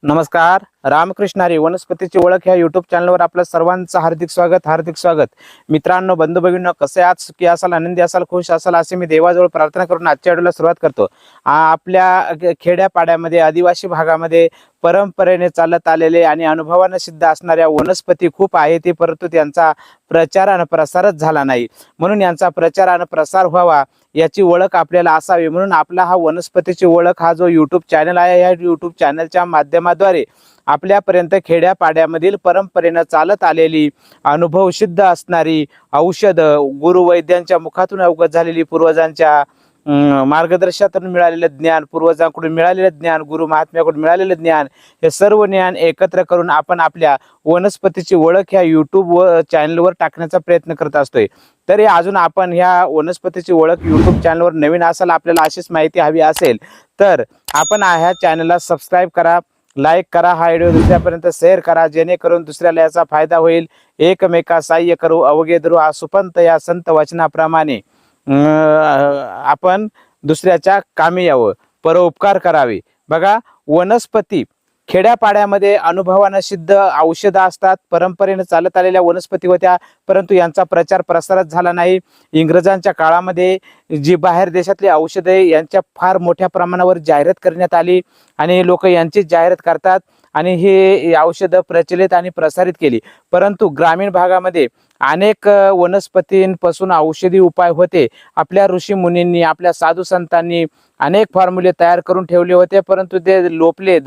नमस्कार. रामकृष्ण हरी. वनस्पतीची ओळख ह्या युट्यूब चॅनलवर आपलं सर्वांचं हार्दिक स्वागत. मित्रांनो, बंधू भगिनींनो, कसे आहात? सुखी असाल, आनंदी असाल, खुश असाल असे मी देवाजवळ प्रार्थना करून आजच्या व्हिडिओला सुरुवात करतो. आपल्या खेड्यापाड्यामध्ये, आदिवासी भागामध्ये परंपरेने चालत आलेले आणि अनुभवाने सिद्ध असणाऱ्या वनस्पती खूप आहेत, परंतु त्यांचा प्रचार आणि प्रसारच झाला नाही. म्हणून यांचा प्रचार आणि प्रसार व्हावा, याची ओळख आपल्याला असावी, म्हणून आपला हा वनस्पतीची ओळख हा जो यूट्यूब चॅनल आहे, या यूट्यूब चॅनलच्या माध्यमाद्वारे आपल्यापर्यंत खेड्यापाड्यामधील परंपरेनं चालत आलेली, अनुभव सिद्ध असणारी औषध, गुरुवैद्यांच्या मुखातून अवगत झालेली, पूर्वजांच्या मार्गदर्शनातून मिळालेलं ज्ञान, पूर्वजांकडून मिळालेलं ज्ञान, गुरु महात्म्याकडून मिळालेलं ज्ञान, हे सर्व ज्ञान एकत्र करून आपण आपल्या वनस्पतीची ओळख ह्या यूट्यूब चॅनलवर टाकण्याचा प्रयत्न करत असतोय. तरी अजून आपण ह्या वनस्पतीची ओळख यूट्यूब चॅनलवर नवीन असाल, आपल्याला अशीच माहिती हवी असेल तर आपण ह्या चॅनलला सबस्क्राईब करा, लाईक करा, हा व्हिडिओ दुसऱ्यापर्यंत शेअर करा, जेणेकरून दुसऱ्याला याचा फायदा होईल. एकमेका सहाय्य करू अवघे धरू हा सुपंत या संत वचनाप्रमाणे आपण दुसऱ्याच्या कामी यावं, परोपकार करावे. बघा, वनस्पती खेड्यापाड्यामध्ये अनुभवानं सिद्ध औषधं असतात. परंपरेने चालत आलेल्या वनस्पती होत्या, परंतु यांचा प्रचार प्रसारच झाला नाही. इंग्रजांच्या काळामध्ये जी बाहेर देशातली औषधे यांच्या फार मोठ्या प्रमाणावर जाहिरात करण्यात आली आणि लोक यांची जाहिरात करतात आणि हे औषधं प्रचलित आणि प्रसारित केली. परंतु ग्रामीण भागामध्ये अनेक वनस्पतींपासून औषधी उपाय होते. आपल्या ऋषी मुनींनी, आपल्या साधू संतांनी अनेक फॉर्म्युले तयार करून ठेवले होते, परंतु ते लोपले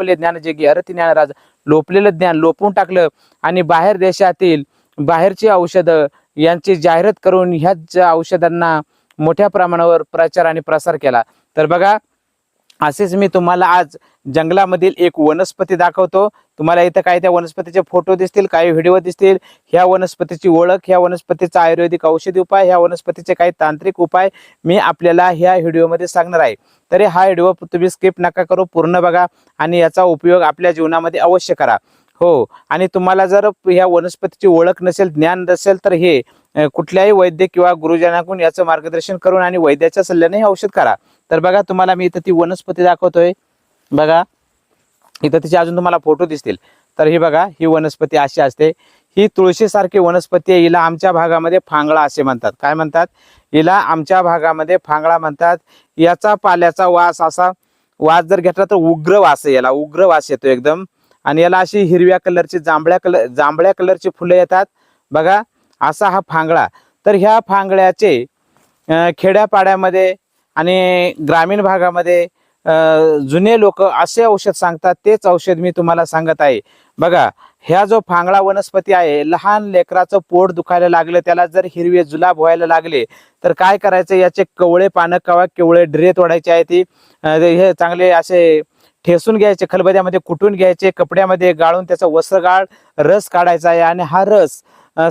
ज्ञान जे हरती ज्ञानराज लोपलेलं ज्ञान लोपून टाकलं आणि बाहेर देशातील बाहेरची औषधं यांची जाहिरात करून ह्याच औषधांना मोठ्या प्रमाणावर प्रचार आणि प्रसार केला. तर बघा, असेच मी तुम्हाला आज जंगलामधील एक वनस्पती दाखवतो. तुम्हाला इथं काही त्या वनस्पतीचे फोटो दिसतील, काही व्हिडिओ दिसतील. ह्या वनस्पतीची ओळख, ह्या वनस्पतीचा आयुर्वेदिक औषधी उपाय, ह्या वनस्पतीचे काही तांत्रिक उपाय मी आपल्याला ह्या व्हिडिओमध्ये सांगणार आहे. तरी हा व्हिडिओ तुम्ही स्किप नका करू, पूर्ण बघा आणि याचा उपयोग आपल्या जीवनामध्ये अवश्य करा. हो, आणि तुम्हाला जर ह्या वनस्पतीची ओळख नसेल, ज्ञान नसेल, तर हे कुठल्याही वैद्य किंवा गुरुजनाकडून याचं मार्गदर्शन करून आणि वैद्याच्या सल्ल्याने हे औषध करा. तर बघा, तुम्हाला मी इथं ती वनस्पती दाखवतोय. बघा, इथं तिचे अजून तुम्हाला फोटो दिसतील. तर ही बघा, ही वनस्पती अशी असते. ही तुळशीसारखी वनस्पती आहे. हिला आमच्या भागामध्ये फांगळा असे म्हणतात. काय म्हणतात? हिला आमच्या भागामध्ये फांगळा म्हणतात. याचा पाल्याचा वास, असा वास जर घेतला तर उग्र वास आहे, याला उग्र वास येतो एकदम. आणि याला अशी हिरव्या कलरची, जांभळ्या कलरची फुलं येतात. बघा, असा हा फांगळा. तर ह्या फांगळ्याचे खेड्यापाड्यामध्ये आणि ग्रामीण भागामध्ये जुने लोक असे औषध सांगतात. तेच औषध मी तुम्हाला सांगत आहे. बघा, ह्या जो फांगळा वनस्पती आहे, लहान लेकराचं पोट दुखायला लागलं, त्याला जर हिरवे जुलाब व्हायला लागले तर काय करायचं? याचे कवळे पानं किंवा केवळे ड्रे तोडायचे आहे. ती हे चांगले असे ठेसून घ्यायचे, खलबत्यामध्ये कुटून घ्यायचे, कपड्यामध्ये गाळून त्याचा वस्त्रगाळ रस काढायचा आहे. आणि हा रस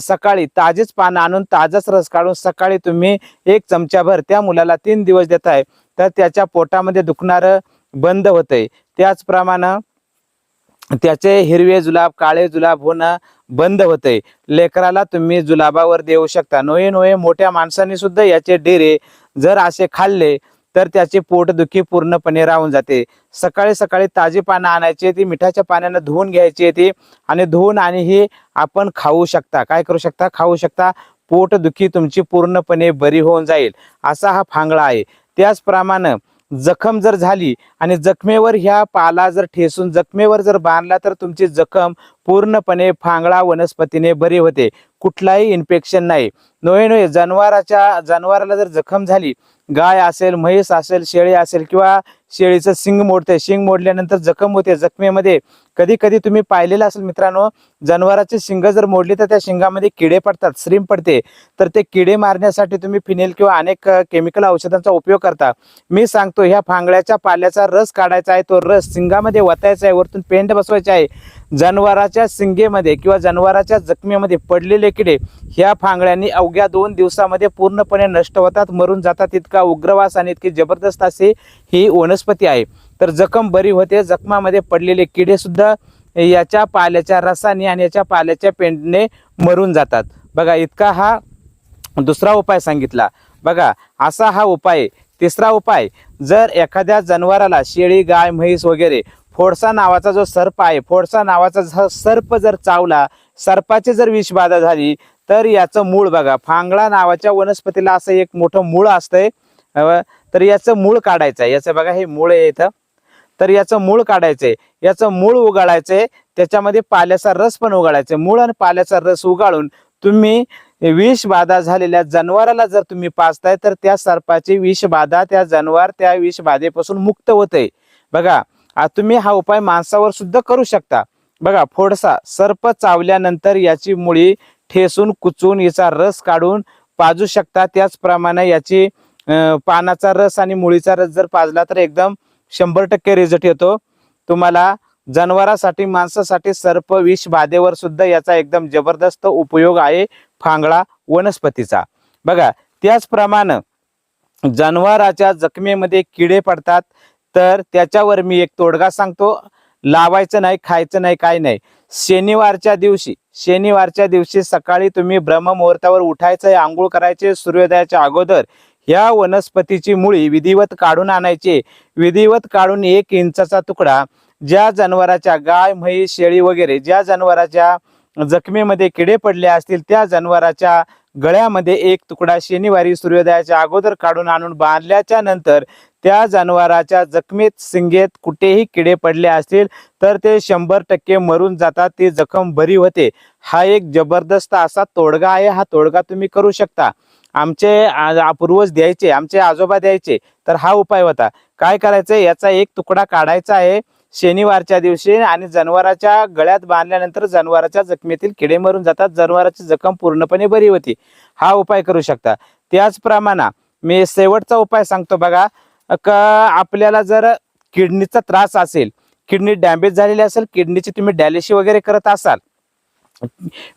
सकाळी ताजेच पानं आणून ताजाच रस काढून सकाळी तुम्ही 1 चमचाभर त्या मुलाला 3 दिवस देताय, तर त्याच्या पोटामध्ये दुखणारं बंद होतंय. त्याचप्रमाणे त्याचे हिरवे जुलाब, काळे जुलाब होणं बंद होतंय. लेकराला तुम्ही जुलाबावर देऊ शकता. नोये मोठ्या माणसांनी सुद्धा याचे डेरे जर असे खाल्ले तर त्याची पोटदुखी पूर्णपणे राहून जाते. सकाळी सकाळी ताजी पानं आणायची, ती मिठाच्या पाण्यानं धुवून घ्यायची ती आणि धुवून आणि ही आपण खाऊ शकता. काय करू शकता? खाऊ शकता. पोटदुखी तुमची पूर्णपणे बरी होऊन जाईल. असा हा फांगळा आहे. त्याचप्रमाणे जखम जर झाली आणि जखमेवर ह्या पाला जर ठेसून जखमेवर जर बांधला तर तुमची जखम पूर्णपणे फांगळा वनस्पतीने बरी होते. कुठलाही इन्फेक्शन नाही. नोये जनावराला जर जखम झाली, गाय असेल, म्हैस असेल, शेळी असेल, किंवा शेळीचं शिंग मोडते, शिंग मोडल्यानंतर जखम होते. जखमेमध्ये कधी कधी तुम्ही पाहिलेलं असेल मित्रांनो, जनावराची शिंग जर मोडली तर त्या शिंगामध्ये किडे पडतात, श्रीम पडते. तर ते किडे मारण्यासाठी तुम्ही फिनेल किंवा अनेक केमिकल औषधांचा उपयोग करता. मी सांगतो, ह्या फांगळ्याच्या पाल्याचा रस काढायचा आहे, तो रस शिंगामध्ये वतायचा आहे, वरतून पेंड बसवायचे आहे. जनावराच्या शिंगेमध्ये किंवा जनावराच्या जखमेमध्ये पडलेले किडे ह्या फांगळ्यांनी अवघ्या 2 दिवसामध्ये पूर्णपणे नष्ट होतात, मरून जातात. इतका उग्रवास आणि इतकी जबरदस्त अशी ही वनस्पती आहे. तर जखम बरी होते. जखमामध्ये पडलेले किडे सुद्धा याच्या पाल्याच्या रसाने आणि याच्या पाल्याच्या पेंडने मरून जातात. बघा, इतका हा दुसरा उपाय सांगितला. बघा, असा हा उपाय. तिसरा उपाय, जर एखाद्या जनावराला, शेळी, गाय, म्हैस वगैरे फोडसा नावाचा जो सर्प आहे, फोडसा नावाचा सर्प जर चावला, सर्पाची जर विषबाधा झाली तर याचं मूळ बघा, फांगळा नावाच्या वनस्पतीला असं एक मोठं मूळ असतंय, तर याचं मूळ काढायचं आहे. याचं बघा हे मूळ आहे इथं, तर याचं मूळ काढायचंय, याचं मूळ उगाळायचंय, त्याच्यामध्ये पाल्याचा रस पण उगाळायचा. मूळ आणि पाल्याचा रस उगाळून तुम्ही विषबाधा झालेल्या जनावराला जर तुम्ही पाजताय तर त्या सर्पाची विषबाधा, त्या जनावर त्या विषबाधेपासून मुक्त होते. बघा तुम्ही हा उपाय माणसावर सुद्धा करू शकता. बघा फोडसा सर्प चावल्यानंतर याची मुळी ठेसून कुचून याचा रस काढून पाजू शकता. त्याचप्रमाणे याची पानाचा रस आणि मुळीचा रस जर पाजला तर एकदम 100% रिझल्ट येतो तुम्हाला. जनावरांसाठी माणसासाठी सर्प विष बाधेवर सुद्धा याचा एकदम जबरदस्त उपयोग आहे फांगळा वनस्पतीचा. बघा त्याचप्रमाणे जनावराच्या जखमेमध्ये किडे पडतात तर त्याच्यावर मी एक तोडगा सांगतो. लावायचं नाही, खायचं नाही, काय नाही. शनिवारच्या दिवशी सकाळी तुम्ही ब्रह्ममुहूर्तावर उठायचंय, आंघोळ करायचे, सूर्योदयाच्या अगोदर या वनस्पतीची मुळी विधिवत काढून आणायची. विधिवत काढून 1 इंचाचा तुकडा ज्या जनावराच्या गाय, म्हैस, शेळी वगैरे ज्या जनावराच्या जखमेमध्ये किडे पडले असतील त्या जनावराच्या गळ्यामध्ये एक तुकडा शनिवारी सूर्योदयाच्या अगोदर काढून आणून बांधल्याच्या नंतर त्या जनावराच्या जखमेत, शिंगेत कुठेही किडे पडले असतील तर ते 100% मरून जातात, ती जखम बरी होते. हा एक जबरदस्त असा तोडगा आहे. हा तोडगा तुम्ही करू शकता. आमचे पूर्वज द्यायचे, आमचे आजोबा द्यायचे, तर हा उपाय होता. काय करायचं, याचा एक तुकडा काढायचा आहे शनिवारच्या दिवशी आणि जनावराच्या गळ्यात बांधल्यानंतर जनावराच्या जखमेतील किडे मरून जातात, जनावराची जखम पूर्णपणे बरी होती. हा उपाय करू शकता. त्याचप्रमाणे मी शेवटचा उपाय सांगतो बघा. आपल्याला जर किडनीचा त्रास असेल, किडनी डॅमेज झालेली असेल, किडनीची तुम्ही डायलिसिस वगैरे करत असाल,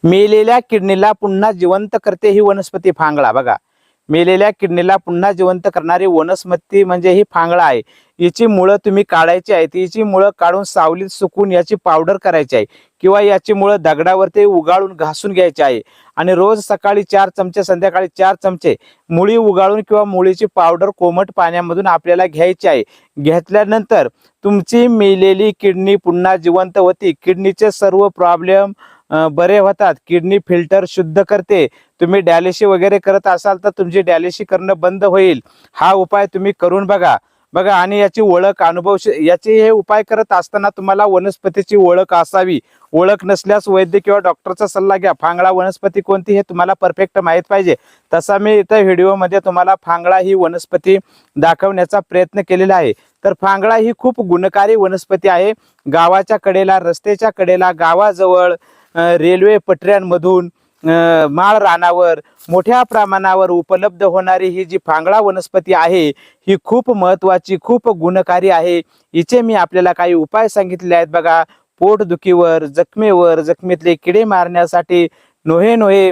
मेलेल्या किडनीला पुन्हा जिवंत करते ही वनस्पती फांगळा. बघा मेलेल्या किडनीला पुन्हा जिवंत करणारी वनस्पती म्हणजे ही फांगळा आहे. याची मुळं तुम्ही काढायची आहेत. याची मुळं काढून सावलीत सुकून याची पावडर करायची आहे किंवा याची मुळं दगडावरती उगाळून घासून घ्यायची आहे आणि रोज सकाळी 4 चमचे, संध्याकाळी 4 चमचे मुळी उगाळून किंवा मुळीची पावडर कोमट पाण्यामधून आपल्याला घ्यायची आहे. घेतल्यानंतर तुमची मेलेली किडनी पुन्हा जिवंत होती. किडनीचे सर्व प्रॉब्लेम बरे होतात. किडनी फिल्टर शुद्ध करते. तुम्ही डायलिसिस वगैरे करत असाल तर तुमची डायलिसिस करणं बंद होईल. हा उपाय तुम्ही करून बघा. आणि याची ओळख, अनुभव, याचे हे उपाय करत असताना तुम्हाला वनस्पतीची ओळख असावी. ओळख नसल्यास वैद्य किंवा डॉक्टरचा सल्ला घ्या. फांगळा वनस्पती कोणती हे तुम्हाला परफेक्ट माहीत पाहिजे. तसा मी इथं व्हिडिओमध्ये तुम्हाला फांगळा ही वनस्पती दाखवण्याचा प्रयत्न केलेला आहे. तर फांगळा ही खूप गुणकारी वनस्पती आहे. गावाच्या कडेला, रस्त्याच्या कडेला, गावाजवळ, रेल्वे पटऱ्यांमधून, माळ रानावर मोठ्या प्रमाणावर उपलब्ध होणारी ही जी फांगळा वनस्पती आहे ही खूप महत्वाची, खूप गुणकारी आहे. हिचे मी आपल्याला काही उपाय सांगितले आहेत बघा. पोटदुखीवर, जखमेवर, जखमेतले किडे मारण्यासाठी नोहे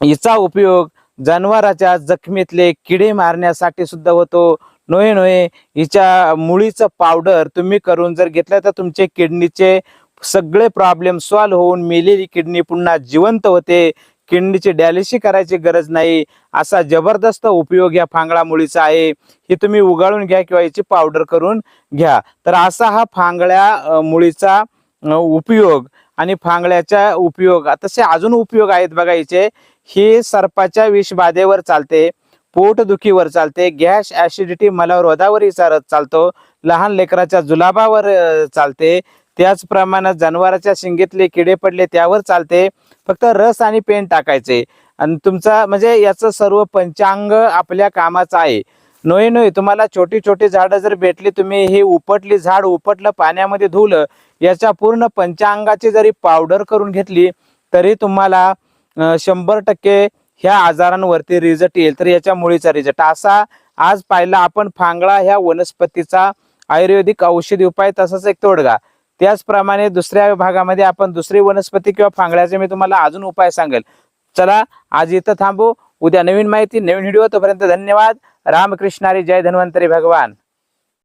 हिचा उपयोग जनावराच्या जखमेतले किडे मारण्यासाठी सुद्धा होतो. नोहे हिच्या मुळीचं पावडर तुम्ही करून जर घेतलं तर तुमचे किडनीचे सगळे प्रॉब्लेम सॉल्व्ह होऊन मेलेली किडनी पुन्हा जिवंत होते. किडनीची डायलिसिस करायची गरज नाही. असा जबरदस्त उपयोग या फांगळा मुळीचा आहे. हे तुम्ही उगाळून घ्या किंवा याची पावडर करून घ्या. तर असा हा फांगळ्या मुळीचा उपयोग आणि फांगळ्याचा उपयोग, तसे अजून उपयोग आहेत बघा याचे. हे सर्पाच्या विषबाधेवर चालते, पोटदुखीवर चालते, गॅस, ऍसिडिटी, मलरोधावर चालतो, लहान लेकराच्या जुलाबावर चालते, त्याचप्रमाणे जनावराच्या शिंगेतले किडे पडले त्यावर चालते. फक्त रस आणि पेन टाकायचे आणि तुमचा म्हणजे याचं सर्व पंचांग आपल्या कामाचं आहे. नोहे तुम्हाला छोटी छोटी झाडं जर भेटली, तुम्ही हे उपटली, झाड उपटलं, पाण्यामध्ये धुवलं, याच्या पूर्ण पंचांगाची जरी पावडर करून घेतली तरी तुम्हाला 100% ह्या आजारांवरती रिझल्ट येईल. तर याच्या मुळीचा रिझल्ट असा आज पाहिला आपण फांगळा ह्या वनस्पतीचा आयुर्वेदिक औषधी उपाय, तसाच एक तोडगा. त्याचप्रमाणे दुसऱ्या भागामध्ये आपण दुसरी वनस्पती किंवा फांगळ्याचे मी तुम्हाला अजून उपाय सांगेल. चला आज इथं थांबू. उद्या नवीन माहिती, नवीन व्हिडिओ. तोपर्यंत धन्यवाद. रामकृष्णारी जय धन्वंतरी भगवान.